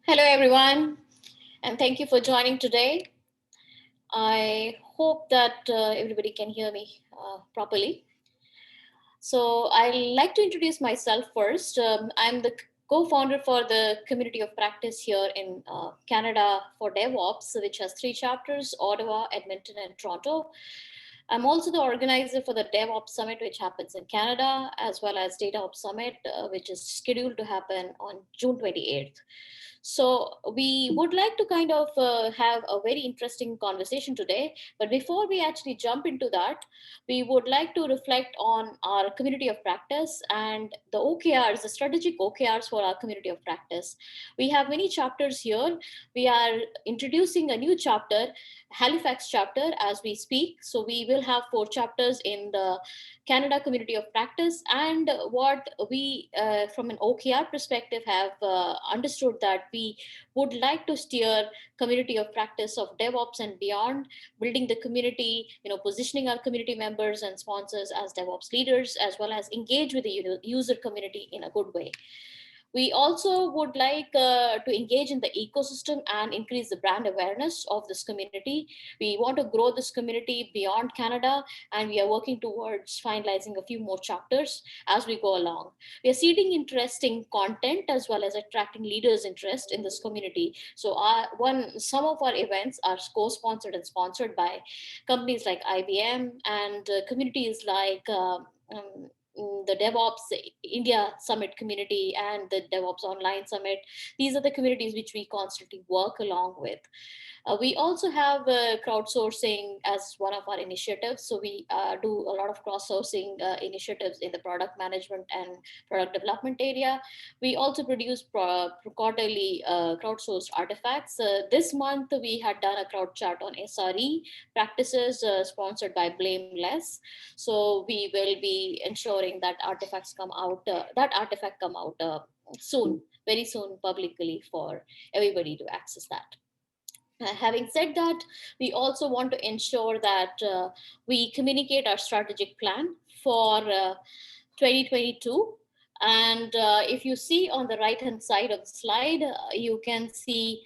Hello, everyone, and thank you for joining today. I hope that everybody can hear me properly. So, I'd like to introduce myself first. I'm the co founder for the community of practice here in Canada for DevOps, which has three chapters: Ottawa, Edmonton, and Toronto. I'm also the organizer for the DevOps Summit, which happens in Canada, as well as DataOps Summit, which is scheduled to happen on June 28th. So, we would like to kind of have a very interesting conversation today. But before we actually jump into that, we would like to reflect on our community of practice and the OKRs, the strategic OKRs for our community of practice. We have many chapters here. We are introducing a new chapter, Halifax chapter, as we speak. So we will have four chapters in the Canada community of practice. And what we, from an OKR perspective, have understood that we would like to steer community of practice of DevOps and beyond, building the community, positioning our community members and sponsors as DevOps leaders, as well as engage with the user community in a good way. We also would like to engage in the ecosystem and increase the brand awareness of this community. We want to grow this community beyond Canada, and we are working towards finalizing a few more chapters as we go along. We are seeding interesting content as well as attracting leaders' interest in this community. So, some of our events are co-sponsored and sponsored by companies like IBM and communities like. The DevOps India Summit community and the DevOps Online Summit. These are the communities which we constantly work along with. We also have crowdsourcing as one of our initiatives. So we do a lot of cross-sourcing initiatives in the product management and product development area. We also produce quarterly crowdsourced artifacts. This month, we had done a crowd chart on SRE practices sponsored by Blameless. So we will be ensuring that artifact come out soon, very soon publicly for everybody to access that. Having said that, we also want to ensure that we communicate our strategic plan for 2022. And if you see on the right hand side of the slide, you can see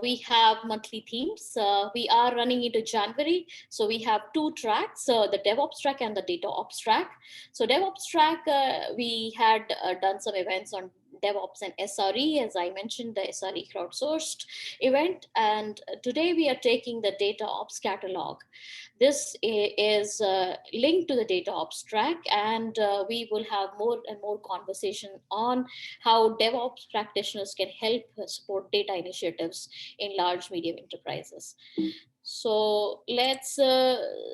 we have monthly themes. We are running into January. So we have two tracks, the DevOps track and the Data Ops track. So DevOps track, we had done some events on DevOps and SRE, as I mentioned, the SRE crowdsourced event. And today we are taking the Data Ops catalog. This is linked to the Data Ops track, and we will have more and more conversation on how DevOps practitioners can help support data initiatives in large medium enterprises. So let's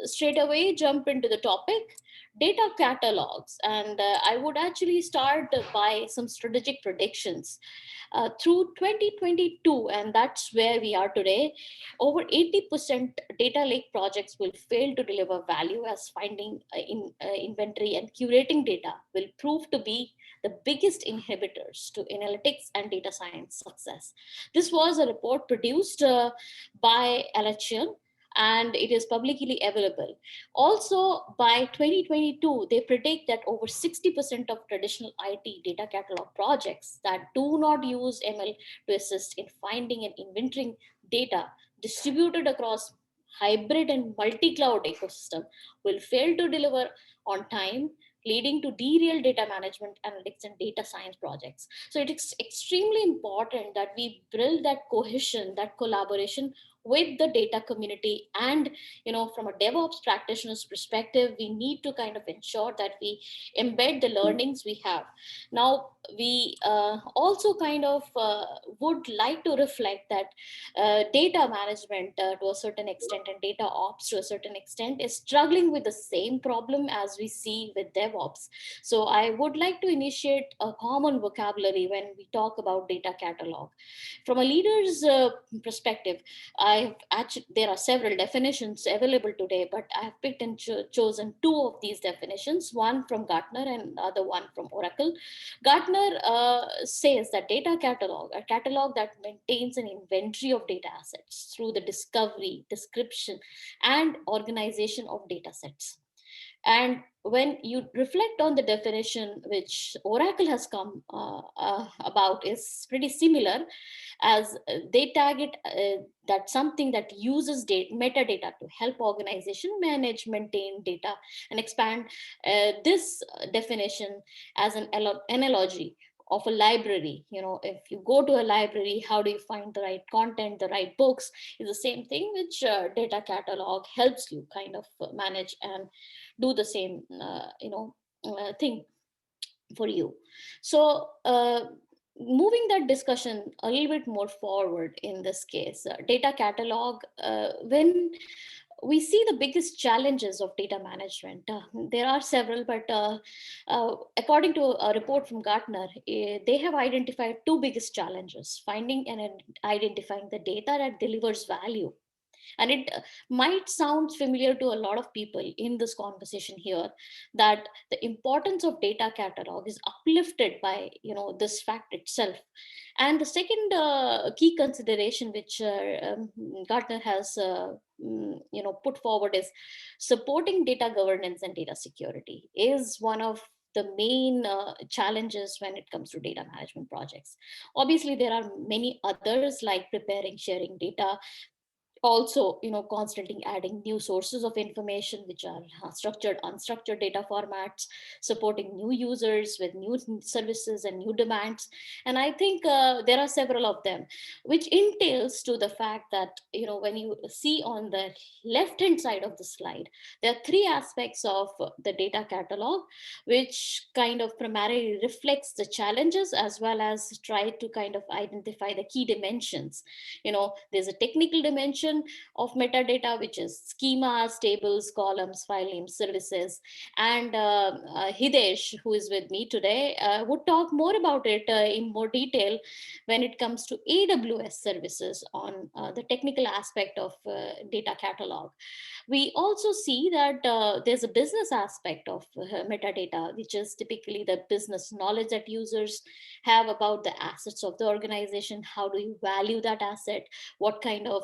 straight away jump into the topic, data catalogs. And I would actually start by some strategic predictions. Through 2022, and that's where we are today, over 80% data lake projects will fail to deliver value, as finding inventory and curating data will prove to be the biggest inhibitors to analytics and data science success. This was a report produced by Alachian, and it is publicly available. Also, by 2022, they predict that over 60% of traditional IT data catalog projects that do not use ML to assist in finding and inventorying data distributed across hybrid and multi-cloud ecosystem will fail to deliver on time, leading to derailed data management, analytics, and data science projects. So it is extremely important that we build that cohesion, that collaboration with the data community. And from a DevOps practitioner's perspective, we need to kind of ensure that we embed the learnings we have. Now, we also kind of would like to reflect that data management to a certain extent and data ops to a certain extent is struggling with the same problem as we see with DevOps. So I would like to initiate a common vocabulary when we talk about data catalog. From a leader's perspective, there are several definitions available today, but I have picked and chosen two of these definitions, one from Gartner and the other one from Oracle. Gartner says that data catalog, a catalog that maintains an inventory of data assets through the discovery, description, and organization of data sets. And when you reflect on the definition which Oracle has come about, is pretty similar, as they target that something that uses data, metadata, to help organization manage, maintain data, and expand this definition as an analogy of a library. If you go to a library, how do you find the right content, the right books? Is the same thing which data catalog helps you kind of manage and do the same thing for you. So moving that discussion a little bit more forward, in this case, data catalog, when we see the biggest challenges of data management, there are several, but according to a report from Gartner, they have identified two biggest challenges: finding and identifying the data that delivers value. And it might sound familiar to a lot of people in this conversation here, that the importance of data catalog is uplifted by this fact itself. And the second key consideration which Gartner has put forward is supporting data governance and data security is one of the main challenges when it comes to data management projects. Obviously, there are many others, like preparing, sharing data, also constantly adding new sources of information, which are structured, unstructured data formats, supporting new users with new services and new demands. And I think there are several of them, which entails to the fact that when you see on the left hand side of the slide, there are three aspects of the data catalog, which kind of primarily reflects the challenges as well as try to kind of identify the key dimensions. There's a technical dimension of metadata, which is schemas, tables, columns, file names, services. And Hidesh, who is with me today, would talk more about it in more detail when it comes to AWS services on the technical aspect of data catalog. We also see that there's a business aspect of metadata, which is typically the business knowledge that users have about the assets of the organization. How do you value that asset? What kind of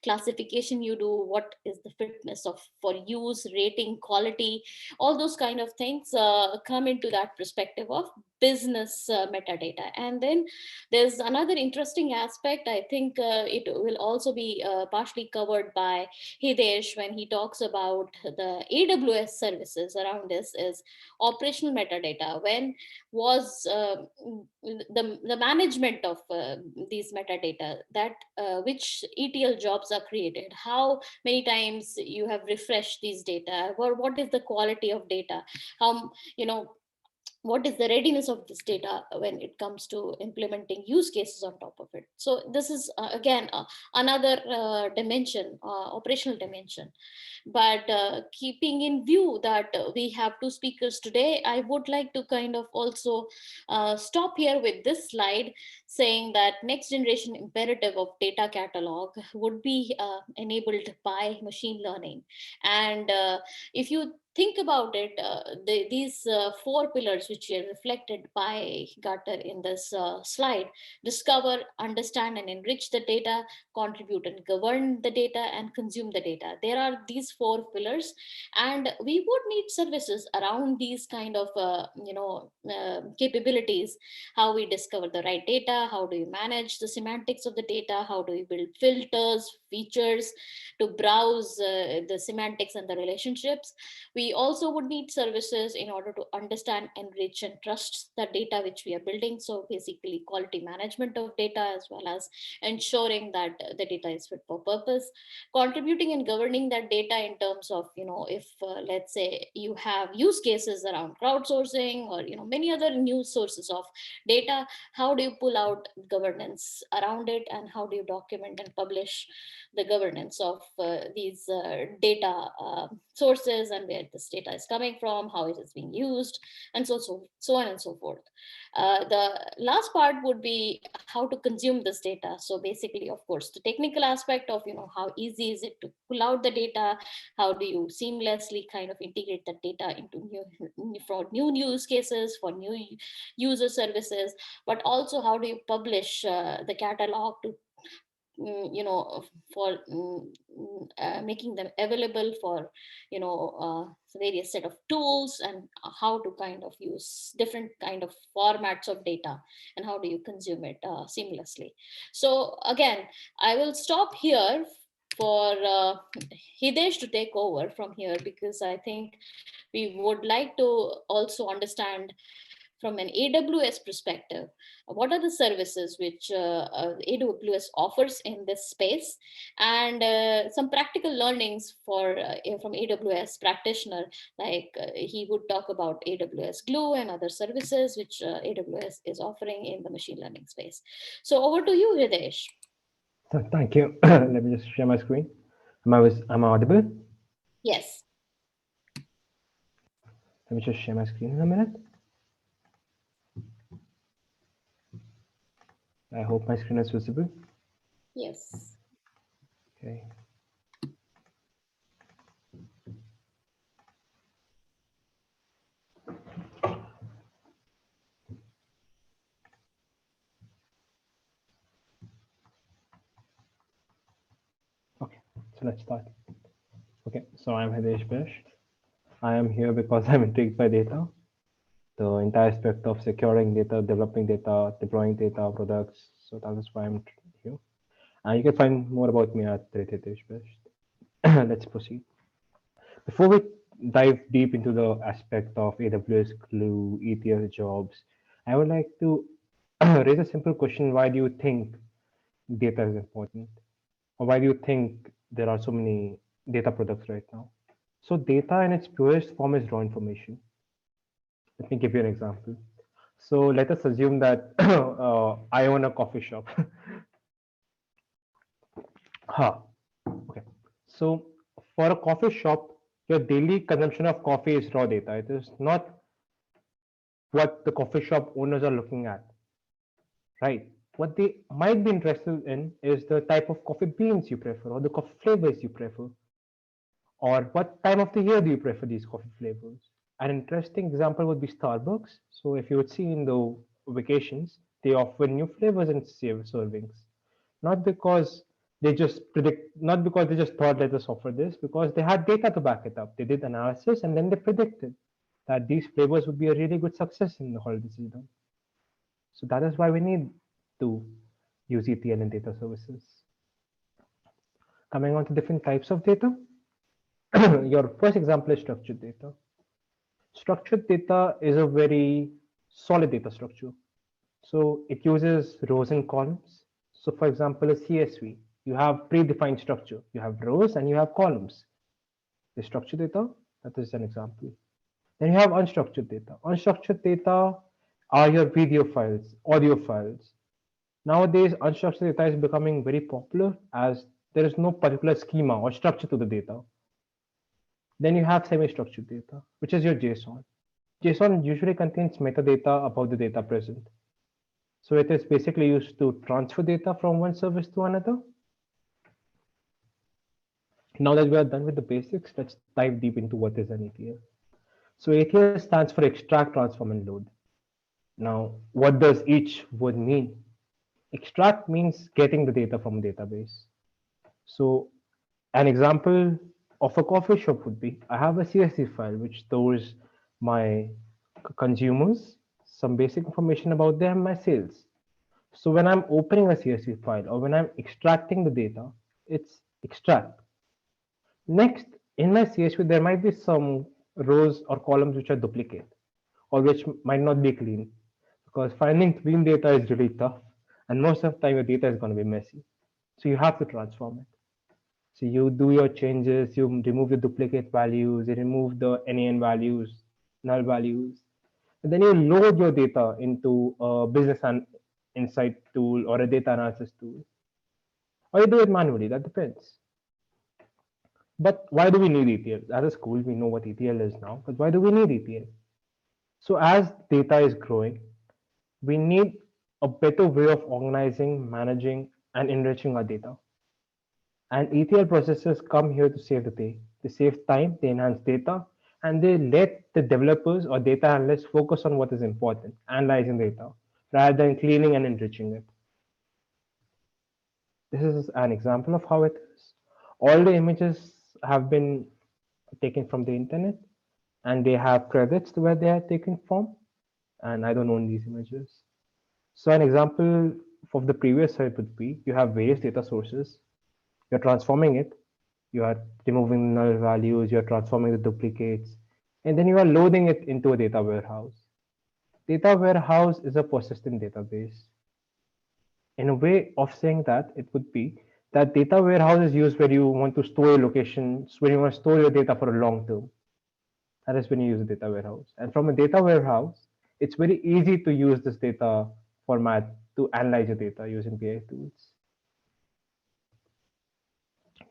classification you do? What is the fitness of for use, rating, quality? All those kind of things come into that perspective of business metadata. And then there's another interesting aspect. I think it will also be partially covered by Hidesh when he talks about the AWS services around this, is operational metadata. When was the management of these metadata, that which ETL jobs are created, how many times you have refreshed these data, or what is the quality of data, how what is the readiness of this data when it comes to implementing use cases on top of it. So this is again another dimension, operational dimension. But keeping in view that we have two speakers today, I would like to kind of also stop here with this slide, saying that next generation imperative of data catalog would be enabled by machine learning. And if you think about it, these four pillars which are reflected by Gartner in this slide: discover, understand, and enrich the data; contribute and govern the data; and consume the data. There are these four pillars, and we would need services around these kind of capabilities. How we discover the right data, how do you manage the semantics of the data, how do you build filters, features to browse the semantics and the relationships. We also would need services in order to understand, enrich, and trust the data which we are building. So basically quality management of data, as well as ensuring that the data is fit for purpose. Contributing and governing that data in terms of if let's say you have use cases around crowdsourcing, or many other new sources of data, how do you pull out governance around it, and how do you document and publish the governance of these data sources, and where this data is coming from, how it is being used, and so on and so forth. The last part would be how to consume this data. So basically, of course, the technical aspect of how easy is it to pull out the data, how do you seamlessly kind of integrate that data into for new use cases, for new user services, but also how do you publish the catalog to for making them available for various set of tools, and how to kind of use different kind of formats of data, and how do you consume it seamlessly. So again, I will stop here for Hidesh to take over from here, because I think we would like to also understand from an AWS perspective, what are the services which AWS offers in this space, and some practical learnings for from AWS practitioner, like he would talk about AWS Glue and other services which AWS is offering in the machine learning space. So over to you, Hidesh. Thank you. Let me just share my screen. Am I audible? Yes. Let me just share my screen in a minute. I hope my screen is visible. Yes. Okay. Okay. So let's start. Okay. So I'm Hidesh Bish. I am here because I'm intrigued by data, the entire aspect of securing data, developing data, deploying data products. So that is why I'm here. And you can find more about me at Hidesh Bish. Let's proceed. Before we dive deep into the aspect of AWS Glue, ETL jobs, I would like to raise a simple question. Why do you think data is important? Or why do you think there are so many data products right now? So data in its purest form is raw information. Let me give you an example. So let us assume that I own a coffee shop. Huh. Okay. So for a coffee shop, your daily consumption of coffee is raw data. It is not what the coffee shop owners are looking at, right? What they might be interested in is the type of coffee beans you prefer, or the coffee flavors you prefer, or what time of the year do you prefer these coffee flavors. An interesting example would be Starbucks. So if you would see in the vacations, they offer new flavors and servings, not because not because they just thought let us offer this, because they had data to back it up. They did analysis and then they predicted that these flavors would be a really good success in the holiday season. So that is why we need to use ETL and data services. Coming on to different types of data, your first example is structured data. Structured data is a very solid data structure. So it uses rows and columns. So for example, a CSV, you have predefined structure. You have rows and you have columns. The structured data, that is an example. Then you have unstructured data. Unstructured data are your video files, audio files. Nowadays, unstructured data is becoming very popular as there is no particular schema or structure to the data. Then you have semi-structured data, which is your JSON. JSON usually contains metadata about the data present. So it is basically used to transfer data from one service to another. Now that we are done with the basics, let's dive deep into what is an ETL. So ETL stands for extract, transform, and load. Now, what does each word mean? Extract means getting the data from a database. So an example of a coffee shop would be I have a CSV file which stores my consumers, some basic information about them, my sales. So when I'm opening a CSV file or when I'm extracting the data, it's extract. Next, in my CSV, there might be some rows or columns which are duplicate or which might not be clean, because finding clean data is really tough. And most of the time, your data is going to be messy. So you have to transform it. So you do your changes, you remove the duplicate values, you remove the NaN values, null values, and then you load your data into a business and insight tool or a data analysis tool. Or you do it manually, that depends. But why do we need ETL? As a school, we know what ETL is now, but why do we need ETL? So as data is growing, we need a better way of organizing, managing, and enriching our data. And ETL processes come here to save the day. They save time, they enhance data, and they let the developers or data analysts focus on what is important, analyzing data, rather than cleaning and enriching it. This is an example of how it is. All the images have been taken from the internet and they have credits to where they are taken from, and I don't own these images. So an example of the previous slide would be you have various data sources, you're transforming it, you are removing null values, you're transforming the duplicates, and then you are loading it into a data warehouse. Data warehouse is a persistent database. In a way of saying that, it would be that data warehouse is used where you want to store your locations, when you want to store your data for a long term. That is when you use a data warehouse. And from a data warehouse, it's very easy to use this data format to analyze your data using BI tools.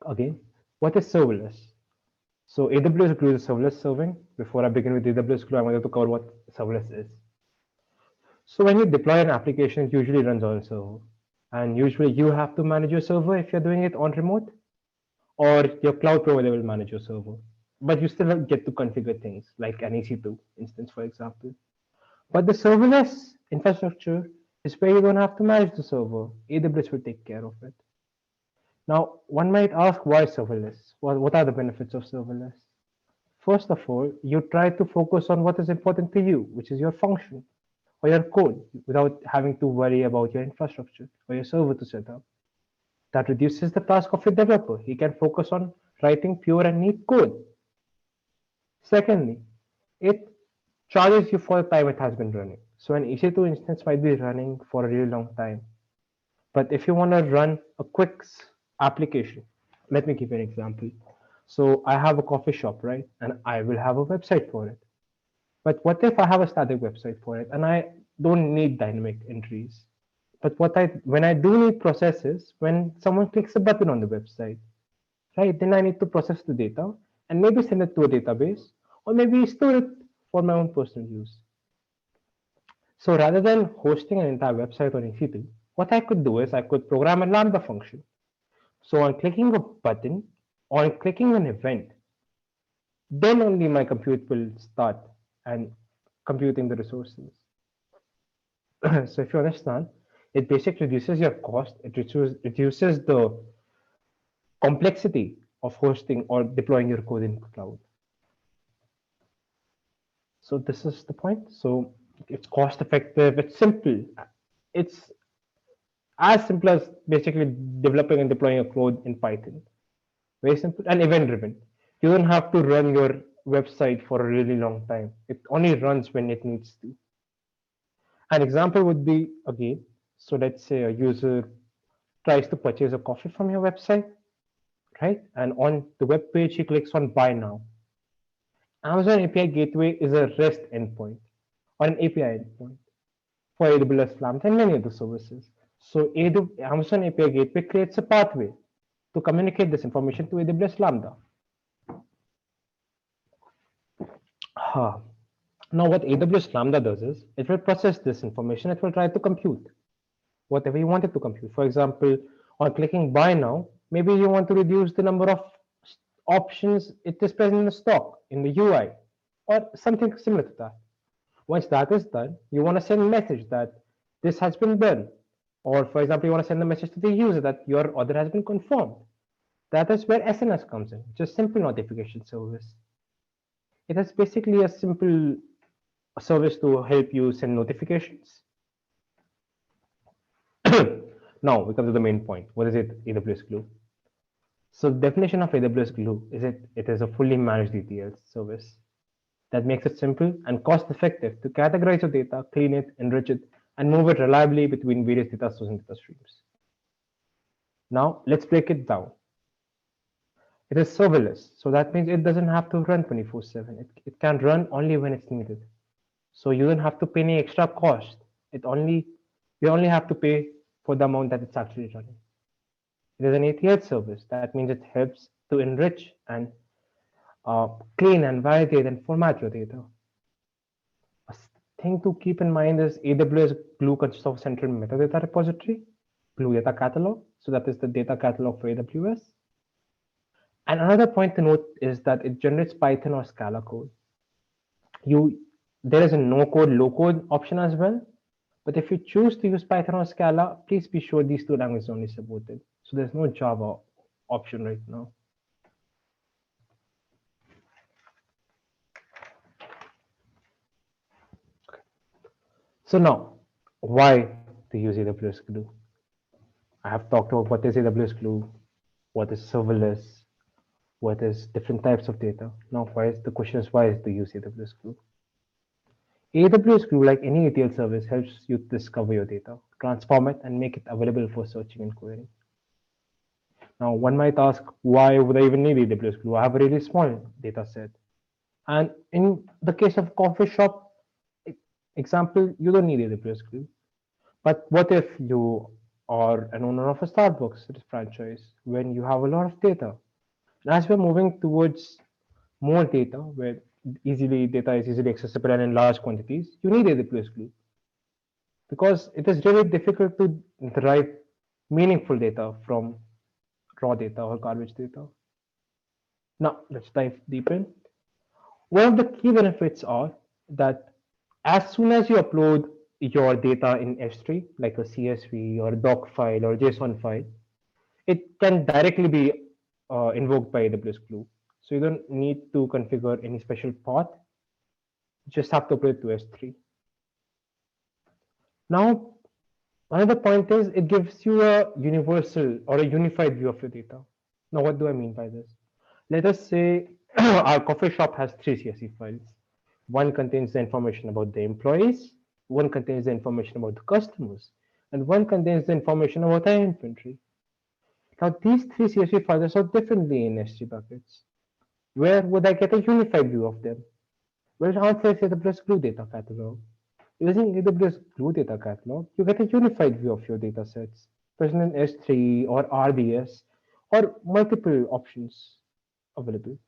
Again, what is serverless? So AWS Glue is serverless serving. Before I begin with AWS Glue, I wanted to cover what serverless is. So when you deploy an application, it usually runs on a server. And usually you have to manage your server if you're doing it on remote, or your cloud provider will manage your server. But you still get to configure things like an EC2 instance, for example. But the serverless infrastructure is where you don't have to manage the server. AWS will take care of it. Now, one might ask why serverless? What are the benefits of serverless? First of all, you try to focus on what is important to you, which is your function or your code, without having to worry about your infrastructure or your server to set up. That reduces the task of a developer. He can focus on writing pure and neat code. Secondly, it charges you for the time it has been running. So an EC2 instance might be running for a really long time. But if you want to run a quick application, let me give you an example. So I have a coffee shop, right? And I will have a website for it. But what if I have a static website for it and I don't need dynamic entries? But when I do need processes, when someone clicks a button on the website, right? Then I need to process the data and maybe send it to a database or maybe store it for my own personal use. So rather than hosting an entire website on EC2, what I could do is I could program a Lambda function. So on clicking a button, on clicking an event, then only my compute will start and computing the resources. So if you understand, it basically reduces your cost, it reduces the complexity of hosting or deploying your code in cloud. So this is the point. So it's cost effective, it's simple. It's as simple as basically developing and deploying a code in Python. Very simple and event driven. You don't have to run your website for a really long time. It only runs when it needs to. An example would be again, so let's say a user tries to purchase a coffee from your website, right? And on the web page, he clicks on buy now. Amazon API Gateway is a REST endpoint or an API endpoint for AWS Lambda and many other services. So Amazon API Gateway creates a pathway to communicate this information to AWS Lambda. Now what AWS Lambda does is it will process this information, it will try to compute whatever you want it to compute. For example, on clicking buy now, maybe you want to reduce the number of options it displays in the stock in the UI or something similar to that. Once that is done, you want to send a message that this has been done. Or for example, you want to send a message to the user that your order has been confirmed. That is where SNS comes in, just simple notification service. It is basically a simple service to help you send notifications. Now we come to the main point. What is it, AWS Glue? So the definition of AWS Glue is it is a fully managed ETL service that makes it simple and cost effective to categorize your data, clean it, enrich it, and move it reliably between various data sources and data streams. Now let's break it down. It is serverless, so that means it doesn't have to run 24/7. It can run only when it's needed. So you don't have to pay any extra cost. You only have to pay for the amount that it's actually running. It is an ETL service. That means it helps to enrich and clean and validate and format your data. A thing to keep in mind is AWS Glue consists of a central metadata repository, Glue Data Catalog. So that is the data catalog for AWS. And another point to note is that it generates Python or Scala code. There is a no code, low code option as well. But if you choose to use Python or Scala, please be sure these two languages are only supported. So there's no Java option right now. So now, why to use AWS Glue? I have talked about what is AWS Glue, what is serverless, what is different types of data. Now, why is the question is why is to use AWS Glue? AWS Glue, like any ETL service, helps you discover your data, transform it, and make it available for searching and querying. Now, one might ask, why would I even need AWS Glue? I have a really small data set. And in the case of coffee shop example, you don't need AWS Glue. But what if you are an owner of a Starbucks franchise when you have a lot of data? And as we're moving towards more data, where easily data is easily accessible and in large quantities, you need AWS Glue because it is really difficult to derive meaningful data from raw data or garbage data. Now, let's dive deep in. One of the key benefits are that as soon as you upload your data in S3, like a CSV or a doc file or JSON file, it can directly be invoked by AWS Glue. So you don't need to configure any special path. You just have to upload it to S3. Now, another point is it gives you a universal or a unified view of your data. Now, what do I mean by this? Let us say our coffee shop has three CSV files. One contains the information about the employees, one contains the information about the customers, and one contains the information about the inventory. Now, these three CSV files are sorted differently in S3 buckets. Where would I get a unified view of them? Well, the answer is AWS Glue Data Catalog. Using AWS Glue Data Catalog, you get a unified view of your data sets, present in S3 or RDS, or multiple options available.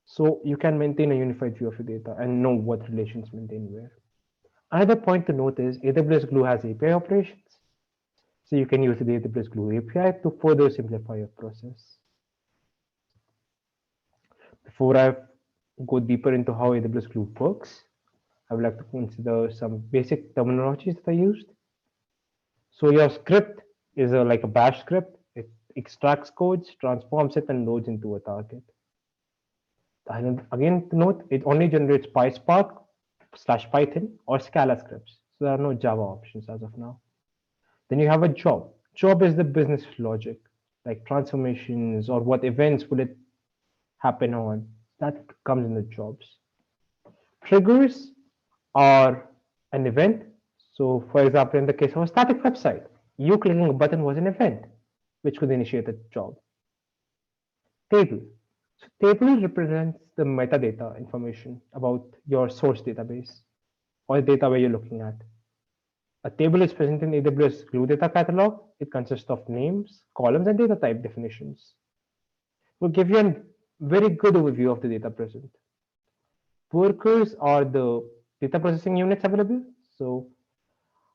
So you can maintain a unified view of your data and know what relations maintain where. Another point to note is AWS Glue has API operations. So you can use the AWS Glue API to further simplify your process. Before I go deeper into how AWS Glue works, I would like to consider some basic terminologies that I used. So your script is like a bash script. It extracts codes, transforms it, and loads into a target. And again, to note, it only generates PySpark / Python or Scala scripts. So there are no Java options as of now. Then you have a job. Job is the business logic, like transformations or what events will it happen on. That comes in the jobs. Triggers are an event. So, for example, in the case of a static website, you clicking a button was an event which could initiate a job. Table. So, table represents the metadata information about your source database or the data where you're looking at. A table is present in AWS Glue Data Catalog. It consists of names, columns, and data type definitions. It will give you a very good overview of the data present. Workers are the data processing units available. So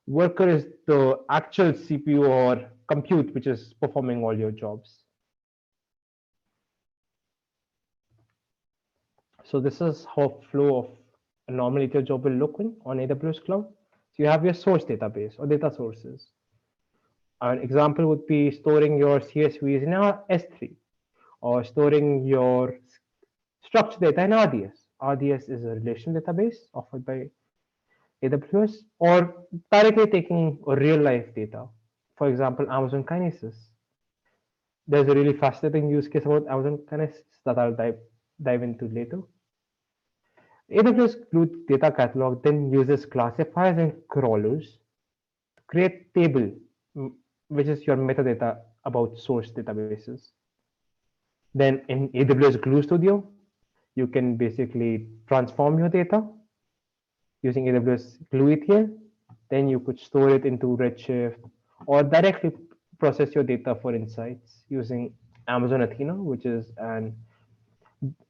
worker is the actual CPU or compute which is performing all your jobs. So this is how flow of a normal ETL job will look on AWS Cloud. So you have your source database or data sources. An example would be storing your CSVs in S3 or storing your structured data in RDS. RDS is a relational database offered by AWS or directly taking real life data. For example, Amazon Kinesis. There's a really fascinating use case about Amazon Kinesis that I'll dive into later. AWS Glue Data Catalog then uses classifiers and crawlers to create table, which is your metadata about source databases. Then in AWS Glue Studio, you can basically transform your data using AWS Glue ETL. Then you could store it into Redshift or directly process your data for insights using Amazon Athena, which is an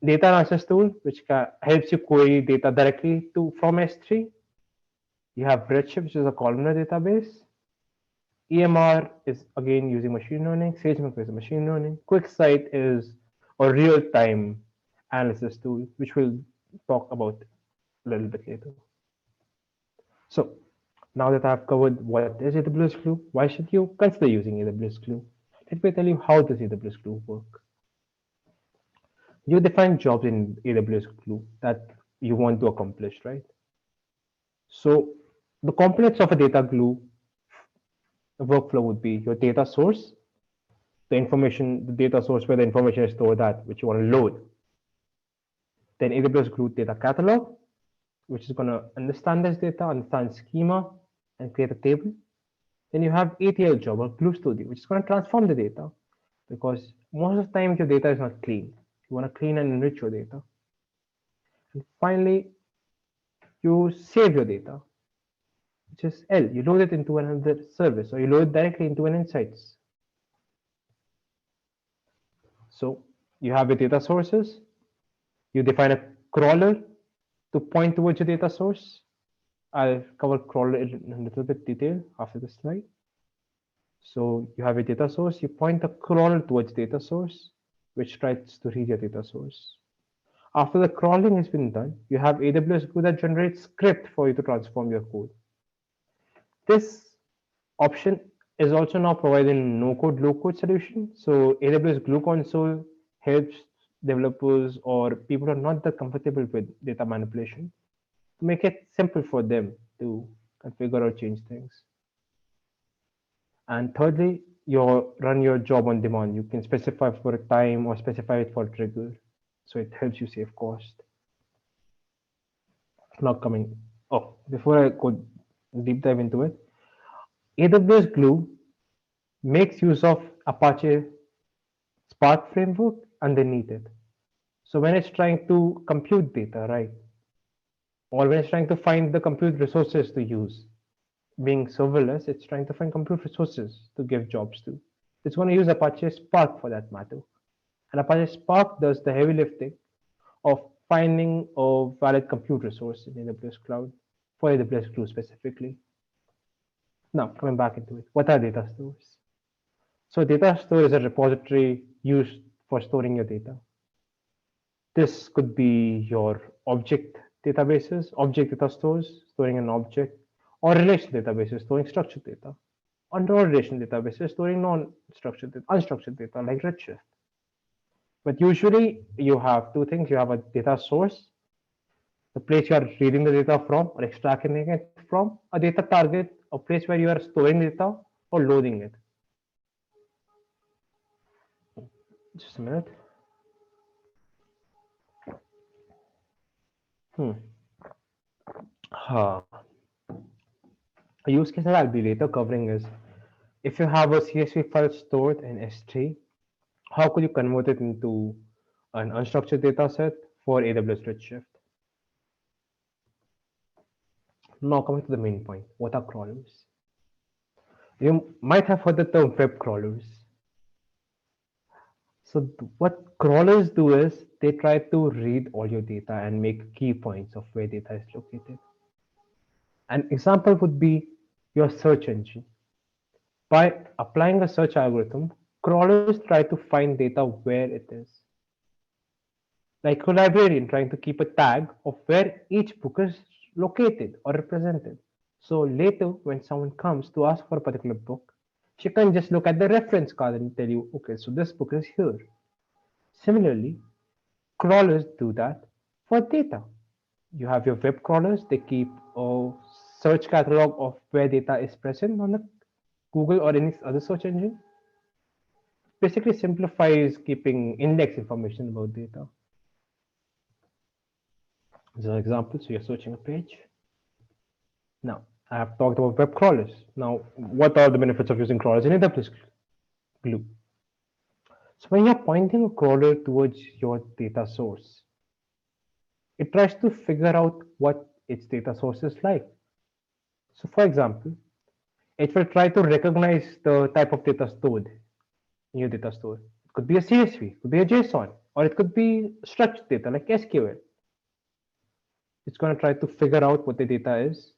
data analysis tool which helps you query data directly from S3. You have Redshift, which is a columnar database. EMR is again using machine learning. SageMaker is machine learning. QuickSight is a real-time analysis tool, which we'll talk about a little bit later. So now that I've covered what is AWS Glue, why should you consider using AWS Glue? let me tell you how does AWS Glue work. You define jobs in AWS Glue that you want to accomplish, right? So the components of a data glue workflow would be your data source, the information, the data source where the information is stored at, which you want to load. Then AWS Glue Data Catalog, which is going to understand this data, understand schema, and create a table. Then you have ETL job or Glue Studio, which is going to transform the data because most of the time your data is not clean. You want to clean and enrich your data. And finally, you save your data, which is L. You load it into another service or you load it directly into an insights. So you have your data sources. You define a crawler to point towards your data source. I'll cover crawler in a little bit detail after this slide. So you have a data source, you point the crawler towards data source, which tries to read your data source. After the crawling has been done, you have AWS Glue that generates script for you to transform your code. This option is also now providing no-code, low-code solution. So AWS Glue Console helps developers or people who are not that comfortable with data manipulation to make it simple for them to configure or change things. And thirdly, you run your job on demand. You can specify for a time or specify it for a trigger. So it helps you save cost. Now coming, before I go deep dive into it, AWS Glue makes use of Apache Spark framework underneath it. So when it's trying to compute data, right, or when it's trying to find the compute resources to use, being serverless, it's trying to find compute resources to give jobs to. It's going to use Apache Spark for that matter. And Apache Spark does the heavy lifting of finding a valid compute resource in AWS Cloud for AWS Glue specifically. Now, coming back into it, what are data stores? So, data store is a repository used for storing your data. This could be your object databases, object data stores, storing an object, or relational databases, storing structured data, or non-relational databases, storing non-structured data, unstructured data like Redshift. But usually you have two things. You have a data source, the place you are reading the data from or extracting it from, a data target, a place where you are storing data or loading it. Just a minute. Hmm. Huh. A use case that I'll be later covering is if you have a CSV file stored in S3, how could you convert it into an unstructured data set for AWS Redshift? Now coming to the main point, what are crawlers? You might have heard the term web crawlers. So what crawlers do is they try to read all your data and make key points of where data is located. An example would be your search engine. By applying a search algorithm, crawlers try to find data where it is. Like a librarian trying to keep a tag of where each book is located or represented. So later, when someone comes to ask for a particular book, she can just look at the reference card and tell you, okay, so this book is here. Similarly, crawlers do that for data. You have your web crawlers, they keep a search catalog of where data is present on the Google or any other search engine. Basically simplifies keeping index information about data. As an example, so you're searching a page. Now, I have talked about web crawlers. Now, what are the benefits of using crawlers in AWS Glue? So when you're pointing a crawler towards your data source, it tries to figure out what its data source is like. So for example, it will try to recognize the type of data stored in your data store. It could be a CSV, it could be a JSON, or it could be structured data like SQL. It's going to try to figure out what the data is,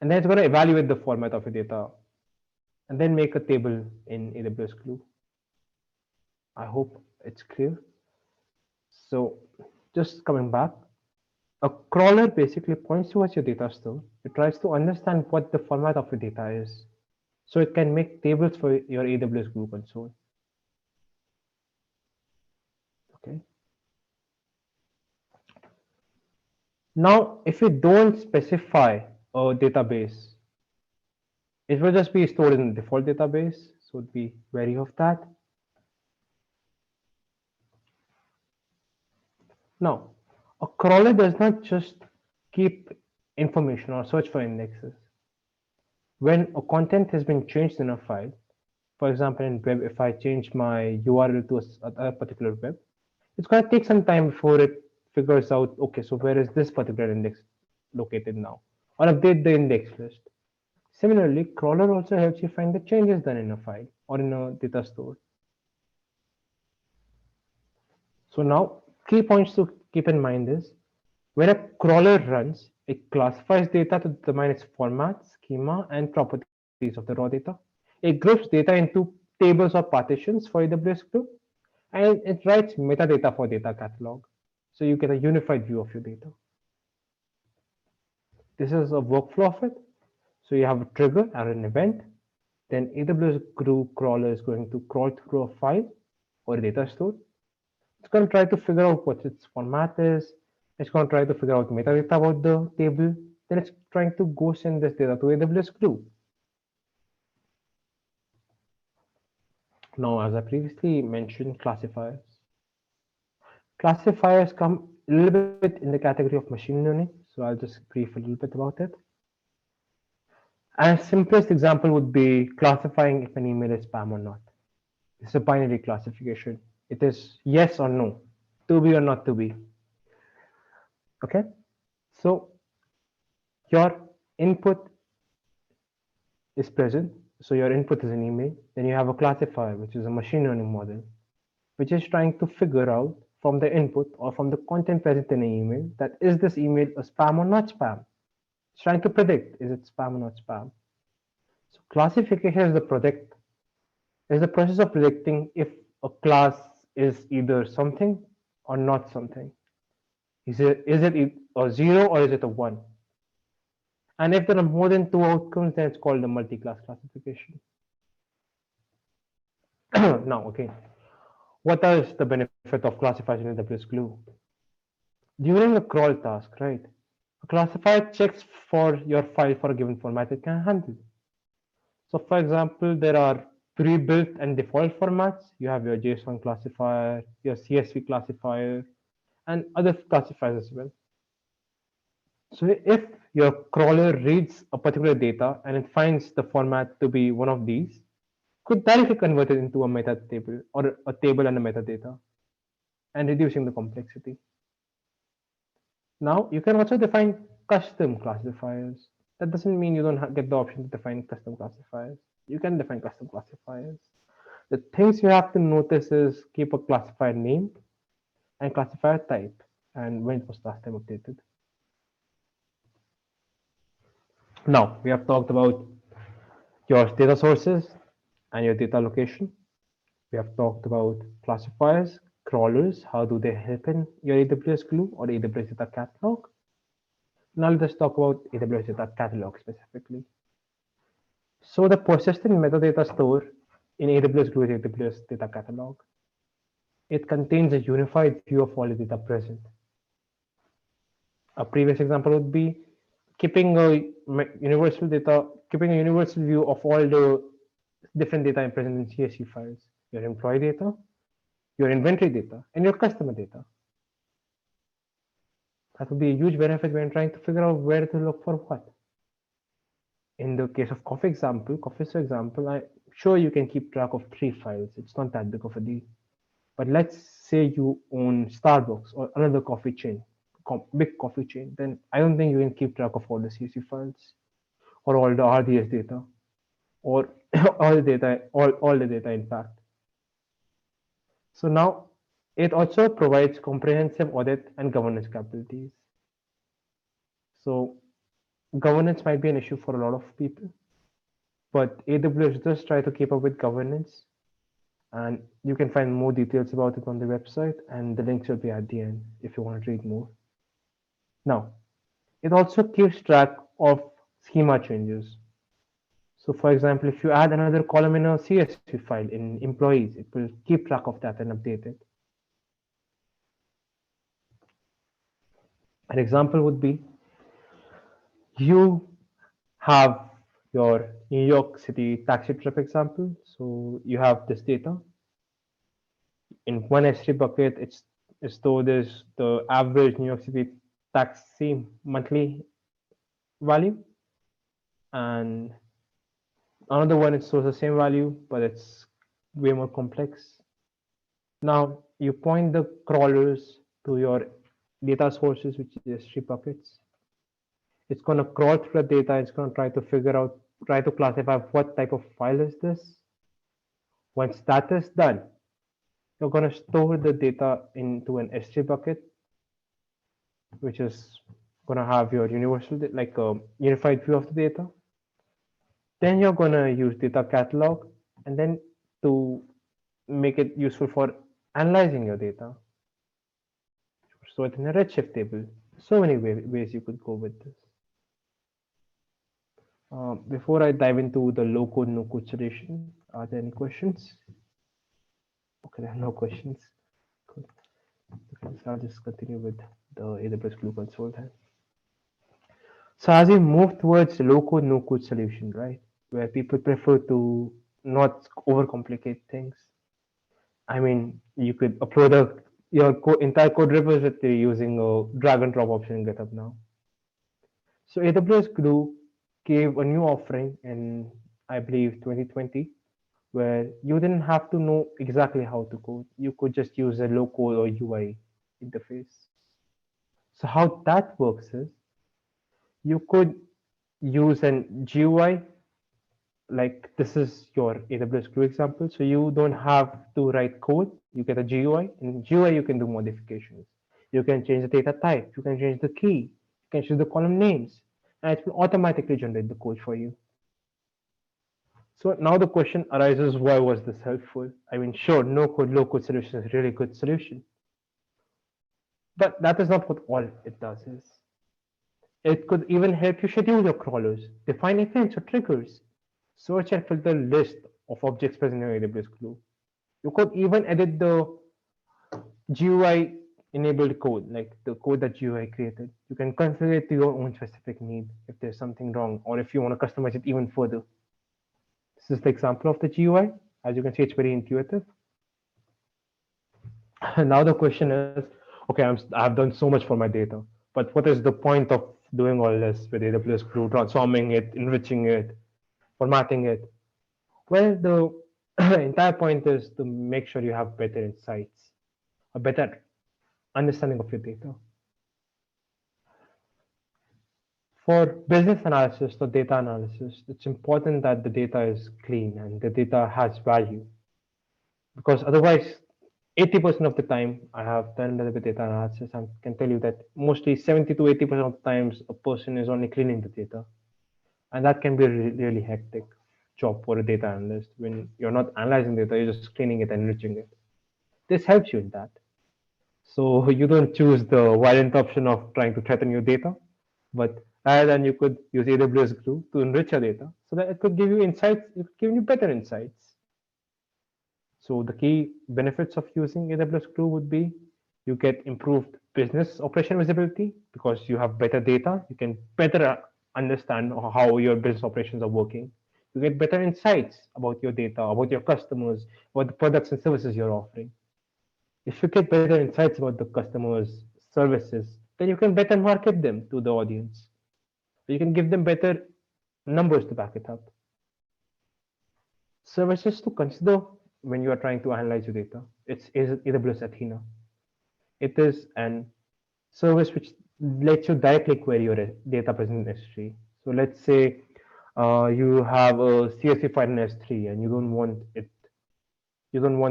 and then it's going to evaluate the format of your data, and then make a table in AWS Glue. I hope it's clear. So just coming back, a crawler basically points towards your data store. It tries to understand what the format of your data is. So it can make tables for your AWS Glue console. Okay. Now, if we don't specify a database, it will just be stored in the default database. So be wary of that. Now, a crawler does not just keep information or search for indexes. When a content has been changed in a file, for example, in web, if I change my URL to a particular web, it's going to take some time before it figures out, okay, so where is this particular index located now, or update the index list. Similarly, crawler also helps you find the changes done in a file or in a data store. So now, key points to keep in mind is when a crawler runs, it classifies data to determine its format, schema, and properties of the raw data. It groups data into tables or partitions for AWS Glue, and it writes metadata for data catalog. So you get a unified view of your data. This is a workflow of it. So you have a trigger or an event. Then AWS Glue crawler is going to crawl through a file or a data store. It's going to try to figure out what its format is. It's going to try to figure out metadata about the table. Then it's trying to go send this data to AWS Glue. Now, as I previously mentioned, classifiers. Classifiers come a little bit in the category of machine learning. So I'll just brief a little bit about it. And simplest example would be classifying if an email is spam or not. It's a binary classification. It is yes or no, to be or not to be. Okay. So your input is present. So your input is an email. Then you have a classifier, which is a machine learning model, which is trying to figure out from the input or from the content present in an email that is this email a spam or not spam. It's trying to predict is it spam or not spam. So classification is the process of predicting if a class is either something or not something. Is it a zero or is it a one? And if there are more than two outcomes, then it's called a multi-class classification. Now, okay, what is the benefit of classifiers in AWS Glue? During a crawl task, right? A classifier checks for your file for a given format it can handle. So, for example, there are pre-built and default formats. You have your JSON classifier, your CSV classifier, and other classifiers as well. So if your crawler reads a particular data and it finds the format to be one of these, could directly convert it into a meta table or a table and a metadata and reducing the complexity. Now you can also define custom classifiers. That doesn't mean you don't get the option to define custom classifiers. You can define custom classifiers. The things you have to notice is keep a classifier name and classifier type and when it was last time updated. Now we have talked about your data sources and your data location. We have talked about classifiers, crawlers, how do they help in your AWS Glue or AWS Data Catalog. Now let's talk about AWS Data Catalog specifically. So the persistent metadata store in AWS Glue is AWS Data Catalog. It contains a unified view of all the data present. A previous example would be keeping a keeping a universal view of all the different data present in CSV files. Your employee data, your inventory data, and your customer data. That would be a huge benefit when trying to figure out where to look for what. In the case of Coffee's example, I'm sure you can keep track of 3 files. It's not that big of a deal. But let's say you own Starbucks or another coffee chain, big coffee chain, then I don't think you can keep track of all the CSV files or all the RDS data or all the data in fact. So now it also provides comprehensive audit and governance capabilities. So governance might be an issue for a lot of people, but AWS does try to keep up with governance, and you can find more details about it on the website, and the links will be at the end if you want to read more. Now, it also keeps track of schema changes. So for example, if you add another column in a CSV file in employees, it will keep track of that and update it. An example would be you have your New York City taxi trip example. So you have this data in one S3 bucket. It's though there's the average New York City taxi monthly value, and another one it stores the same value, but it's way more complex. Now you point the crawlers to your data sources, which is S3 buckets. It's going to crawl through the data. It's going to try to figure out, try to classify what type of file is this. Once that is done, you're going to store the data into an S3 bucket, which is going to have your universal, like a unified view of the data. Then you're going to use data catalog, and then to make it useful for analyzing your data. So it's in a Redshift table. So many ways you could go with this. Before I dive into the low code, no code solution, are there any questions? Okay, there are no questions. Cool. Okay, so I'll just continue with the AWS Glue console then. So as we move towards the low code, no code solution, right, where people prefer to not overcomplicate things. I mean, you could upload your entire code repository using a drag and drop option in GitHub now. So AWS Glue gave a new offering in, I believe, 2020, where you didn't have to know exactly how to code. You could just use a low code or UI interface. So how that works is you could use an GUI, like this is your AWS Glue example. So you don't have to write code. You get a GUI. In GUI, you can do modifications. You can change the data type. You can change the key. You can choose the column names, and it will automatically generate the code for you. So now the question arises, why was this helpful? I mean, sure, no code, low code solution is a really good solution. But that is not what all it does is. It could even help you schedule your crawlers, define events or triggers, search and filter list of objects present in your AWS Glue. You could even edit the GUI enabled code, like the code that GUI created. You can configure it to your own specific need if there's something wrong, or if you want to customize it even further. This is the example of the GUI. As you can see, it's very intuitive. Now the question is, okay, I've done so much for my data, but what is the point of doing all this with AWS Glue, transforming it, enriching it, formatting it? Well, the entire point is to make sure you have better insights, a better understanding of your data. For business analysis or data analysis, it's important that the data is clean and the data has value, because otherwise 80% of the time I have done a little bit data analysis and can tell you that mostly 70 to 80% of the times a person is only cleaning the data. And that can be a really hectic job for a data analyst when you're not analyzing data, you're just cleaning it and enriching it. This helps you in that. So you don't choose the violent option of trying to threaten your data, but rather than you could use AWS Glue to enrich your data so that it could give you insights, it could give you better insights. So the key benefits of using AWS Glue would be you get improved business operation visibility because you have better data. You can better understand how your business operations are working. You get better insights about your data, about your customers, about the products and services you're offering. If you get better insights about the customers' services, then you can better market them to the audience. You can give them better numbers to back it up. Services to consider when you are trying to analyze your data. It's AWS Athena. It is an service which lets you directly query your data present in S3. So let's say you have a CSV file in S3 and you don't want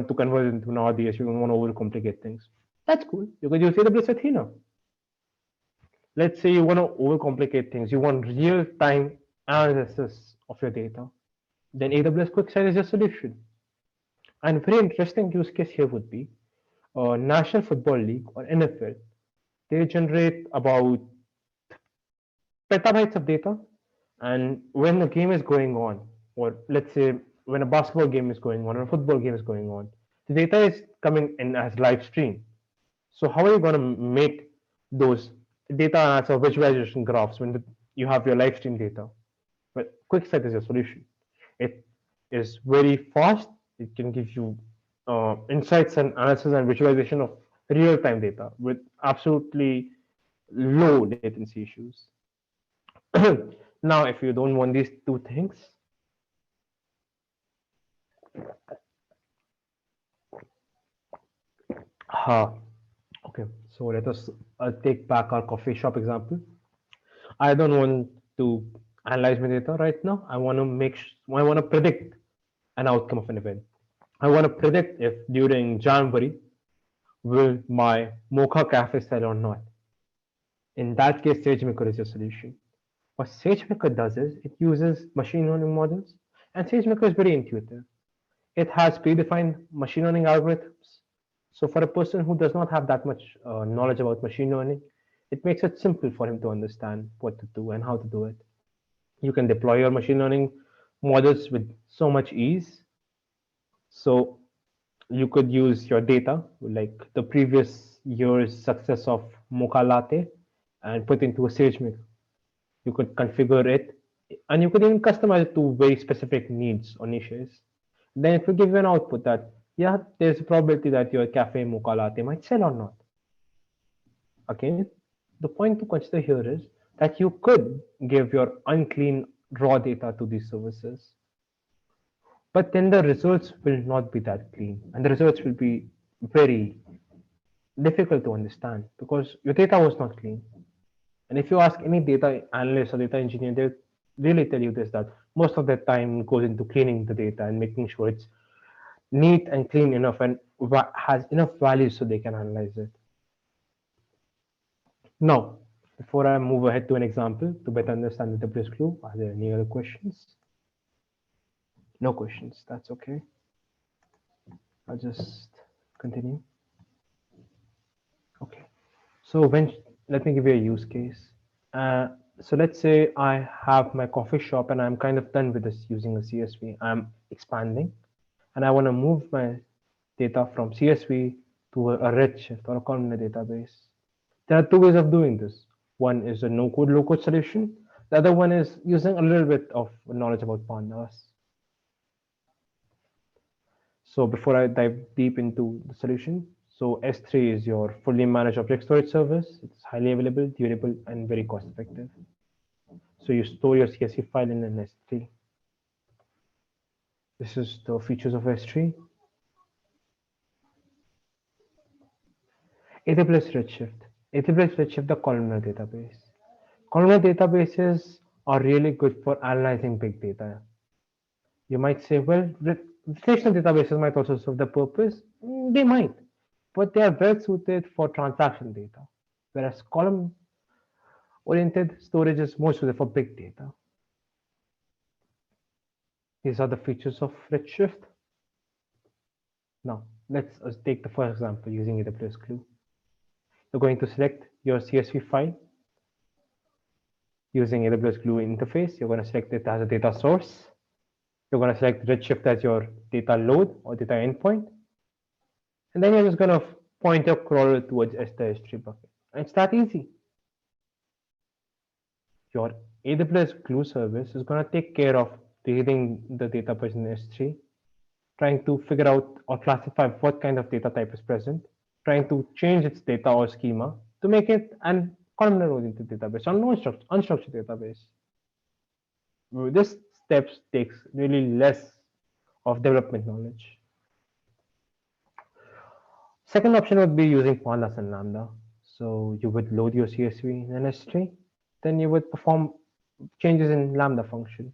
to convert it into an RDS, you don't want to overcomplicate things. That's cool. You can use AWS Athena. Let's say you want to overcomplicate things, you want real-time analysis of your data, then AWS QuickSight is your solution. And very interesting use case here would be National Football League or NFL. They generate about petabytes of data, and when the game is going on, or let's say when a basketball game is going on or a football game is going on, the data is coming in as live stream. So how are you going to make those data as a visualization graphs when you have your live stream data? But QuickSight is your solution. It is very fast. It can give you insights and analysis and visualization of real-time data with absolutely low latency issues. Now, if you don't want these two things, uh, okay, so let us take back our coffee shop example. I don't want to analyze my data right now. I want to predict an outcome of an event. I want to predict if during January will my mocha cafe sell or not. In that case, SageMaker is your solution. What SageMaker does is it uses machine learning models, and SageMaker is very intuitive. It has predefined machine learning algorithms. So for a person who does not have that much knowledge about machine learning, it makes it simple for him to understand what to do and how to do it. You can deploy your machine learning models with so much ease. So you could use your data, like the previous year's success of Mocha Latte, and put into a SageMaker. You could configure it, and you could even customize it to very specific needs or niches. Then it will give you an output that, yeah, there's a probability that your cafe mocha latte might sell or not. Again, the point to consider here is that you could give your unclean raw data to these services, but then the results will not be that clean, and the results will be very difficult to understand because your data was not clean. And if you ask any data analyst or data engineer, they'll really tell you this that most of their time goes into cleaning the data and making sure it's neat and clean enough and has enough value so they can analyze it. Now, before I move ahead to an example to better understand the AWS Glue, are there any other questions? No questions. That's okay. I'll just continue. Okay. So let me give you a use case. Uh, so let's say I have my coffee shop and I'm kind of done with this using a CSV. I'm expanding and I want to move my data from CSV to a Redshift or a columnar database. There are two ways of doing this. One is a no-code, low-code solution. The other one is using a little bit of knowledge about pandas. So before I dive deep into the solution, so S3 is your fully managed object storage service. It's highly available, durable, and very cost effective. So you store your CSV file in an S3. This is the features of S3. AWS Redshift. AWS Redshift, the columnar database. Columnar databases are really good for analyzing big data. You might say, well, relational databases might also serve the purpose. They might, but they are well suited for transaction data, whereas column-oriented storage is more suited for big data. These are the features of Redshift. Now, let's take the first example using AWS Glue. You're going to select your CSV file using AWS Glue interface. You're going to select it as a data source. You're going to select Redshift as your data load or data endpoint. And then you're just going to point your crawler towards the S3 bucket. And it's that easy. Your AWS Glue service is going to take care of reading the database in S3, trying to figure out or classify what kind of data type is present, trying to change its data or schema to make it an columnar oriented database or unstructured database. This steps takes really less of development knowledge. Second option would be using pandas and lambda. So you would load your CSV in an S3, then you would perform changes in lambda function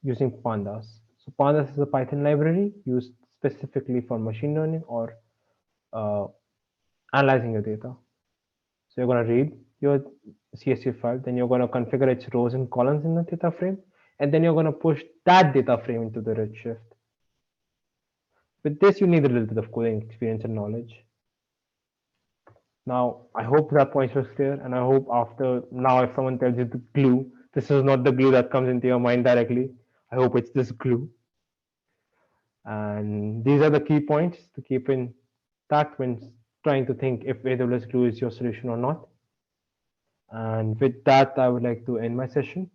using pandas. So pandas is a Python library used specifically for machine learning or uh, analyzing your data. So you're going to read your CSV file, then you're going to configure its rows and columns in the data frame, and then you're going to push that data frame into the Redshift. With this, you need a little bit of coding experience and knowledge. Now, I hope that point was clear, and I hope after now, if someone tells you the glue, this is not the glue that comes into your mind directly. I hope it's this glue. And these are the key points to keep in tact when trying to think if AWS Glue is your solution or not. And with that, I would like to end my session.